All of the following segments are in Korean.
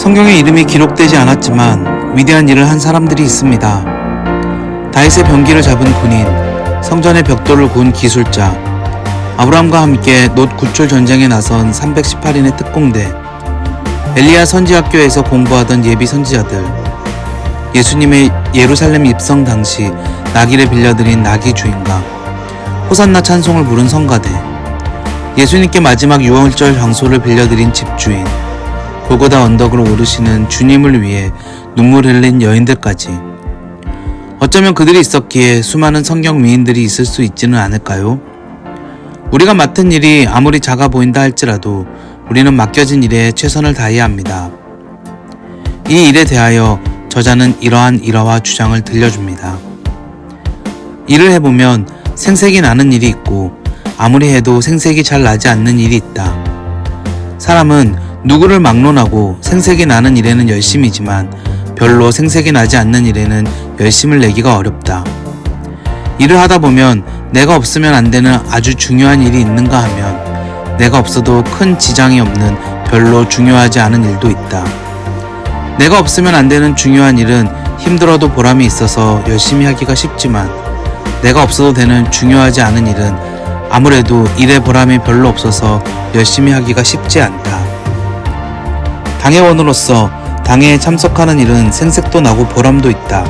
성경에 이름이 기록되지 않았지만 위대한 일을 한 사람들이 있습니다. 다윗의 병기를 잡은 군인, 성전의 벽돌을 구운 기술자, 아브라함과 함께 놋 구출 전쟁에 나선 318인의 특공대, 엘리야 선지학교에서 공부하던 예비 선지자들, 예수님의 예루살렘 입성 당시 나귀를 빌려드린 나귀 주인과 호산나 찬송을 부른 성가대, 예수님께 마지막 유월절 장소를 빌려드린 집주인, 골고다 언덕을 오르시는 주님을 위해 눈물 흘린 여인들까지. 어쩌면 그들이 있었기에 수많은 성경 위인들이 있을 수 있지는 않을까요? 우리가 맡은 일이 아무리 작아 보인다 할지라도 우리는 맡겨진 일에 최선을 다해야 합니다. 이 일에 대하여 저자는 이러한 일화와 주장을 들려줍니다. 일을 해보면 생색이 나는 일이 있고 아무리 해도 생색이 잘 나지 않는 일이 있다. 사람은 누구를 막론하고 생색이 나는 일에는 열심이지만 별로 생색이 나지 않는 일에는 열심을 내기가 어렵다. 일을 하다 보면 내가 없으면 안 되는 아주 중요한 일이 있는가 하면 내가 없어도 큰 지장이 없는 별로 중요하지 않은 일도 있다. 내가 없으면 안 되는 중요한 일은 힘들어도 보람이 있어서 열심히 하기가 쉽지만 내가 없어도 되는 중요하지 않은 일은 아무래도 일의 보람이 별로 없어서 열심히 하기가 쉽지 않다. 당회원으로서 당회에 참석하는 일은 생색도 나고 보람도 있다.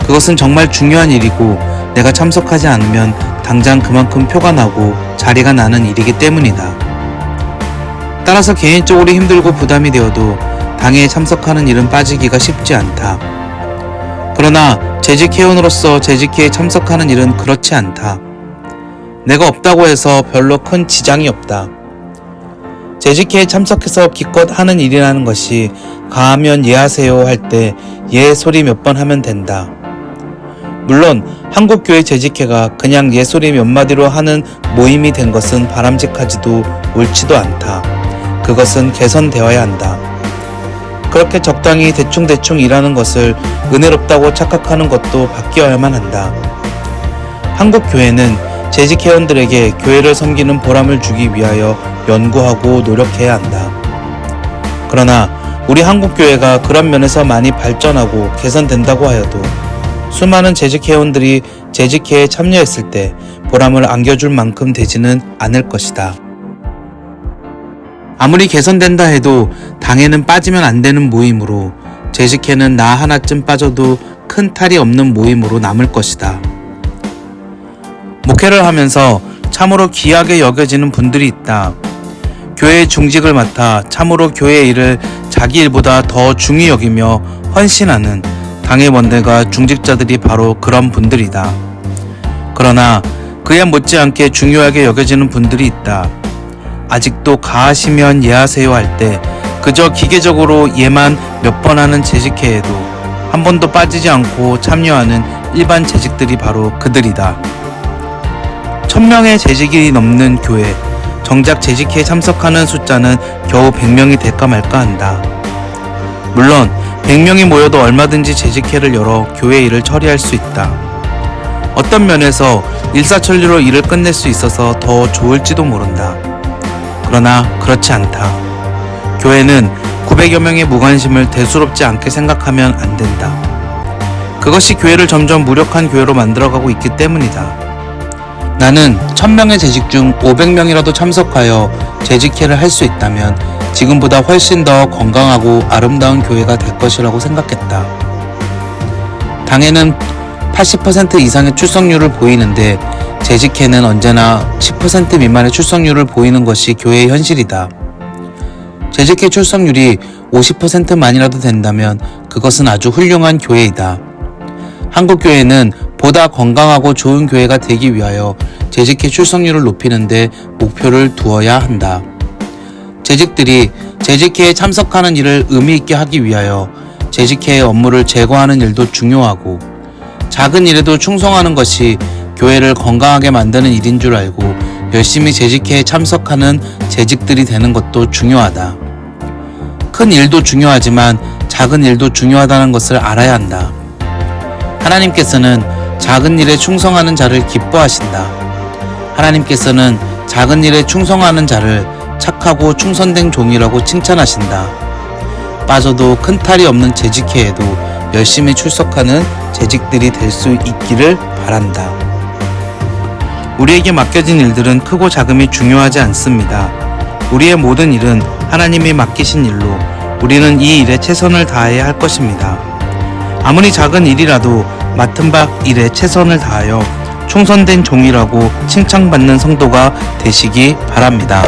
그것은 정말 중요한 일이고 내가 참석하지 않으면 당장 그만큼 표가 나고 자리가 나는 일이기 때문이다. 따라서 개인적으로 힘들고 부담이 되어도 당회에 참석하는 일은 빠지기가 쉽지 않다. 그러나 재직회원으로서 재직회에 참석하는 일은 그렇지 않다. 내가 없다고 해서 별로 큰 지장이 없다. 재직회에 참석해서 기껏 하는 일이라는 것이 가하면 예하세요 할 때 예 소리 몇 번 하면 된다. 물론 한국교회 재직회가 그냥 예 소리 몇 마디로 하는 모임이 된 것은 바람직하지도 옳지도 않다. 그것은 개선되어야 한다. 그렇게 적당히 대충대충 일하는 것을 은혜롭다고 착각하는 것도 바뀌어야만 한다. 한국교회는 재직회원들에게 교회를 섬기는 보람을 주기 위하여 연구하고 노력해야 한다. 그러나 우리 한국교회가 그런 면에서 많이 발전하고 개선된다고 하여도 수많은 재직회원들이 재직회에 참여했을 때 보람을 안겨줄 만큼 되지는 않을 것이다. 아무리 개선된다 해도 당회는 빠지면 안 되는 모임으로 재직회는 나 하나쯤 빠져도 큰 탈이 없는 모임으로 남을 것이다. 목회를 하면서 참으로 귀하게 여겨지는 분들이 있다. 교회의 중직을 맡아 참으로 교회의 일을 자기 일보다 더 중히 여기며 헌신하는 당회원들과 중직자들이 바로 그런 분들이다. 그러나 그에 못지않게 중요하게 여겨지는 분들이 있다. 아직도 가하시면 예하세요 할 때 그저 기계적으로 예만 몇 번 하는 재직회에도 한 번도 빠지지 않고 참여하는 일반 재직들이 바로 그들이다. 1000명의 재직이 넘는 교회, 정작 재직회에 참석하는 숫자는 겨우 100명이 될까 말까 한다. 물론 100명이 모여도 얼마든지 재직회를 열어 교회 일을 처리할 수 있다. 어떤 면에서 일사천리로 일을 끝낼 수 있어서 더 좋을지도 모른다. 그러나 그렇지 않다. 교회는 900여 명의 무관심을 대수롭지 않게 생각하면 안 된다. 그것이 교회를 점점 무력한 교회로 만들어가고 있기 때문이다. 나는 1000명의 재직 중 500명이라도 참석하여 재직회를 할 수 있다면 지금보다 훨씬 더 건강하고 아름다운 교회가 될 것이라고 생각했다. 당회는 80% 이상의 출석률을 보이는데 재직회는 언제나 10% 미만의 출석률을 보이는 것이 교회의 현실이다. 재직회 출석률이 50%만이라도 된다면 그것은 아주 훌륭한 교회이다. 한국교회는 보다 건강하고 좋은 교회가 되기 위하여 재직회 출석률을 높이는 데 목표를 두어야 한다. 재직들이 재직회에 참석하는 일을 의미 있게 하기 위하여 재직회의 업무를 제거하는 일도 중요하고 작은 일에도 충성하는 것이 교회를 건강하게 만드는 일인 줄 알고 열심히 재직회에 참석하는 재직들이 되는 것도 중요하다. 큰 일도 중요하지만 작은 일도 중요하다는 것을 알아야 한다. 하나님께서는 작은 일에 충성하는 자를 기뻐하신다. 하나님께서는 작은 일에 충성하는 자를 착하고 충성된 종이라고 칭찬하신다. 빠져도 큰 탈이 없는 재직회에도 열심히 출석하는 재직들이 될 수 있기를 바란다. 우리에게 맡겨진 일들은 크고 작음이 중요하지 않습니다. 우리의 모든 일은 하나님이 맡기신 일로 우리는 이 일에 최선을 다해야 할 것입니다. 아무리 작은 일이라도 맡은 바 일에 최선을 다하여 충성된 종이라고 칭찬받는 성도가 되시기 바랍니다.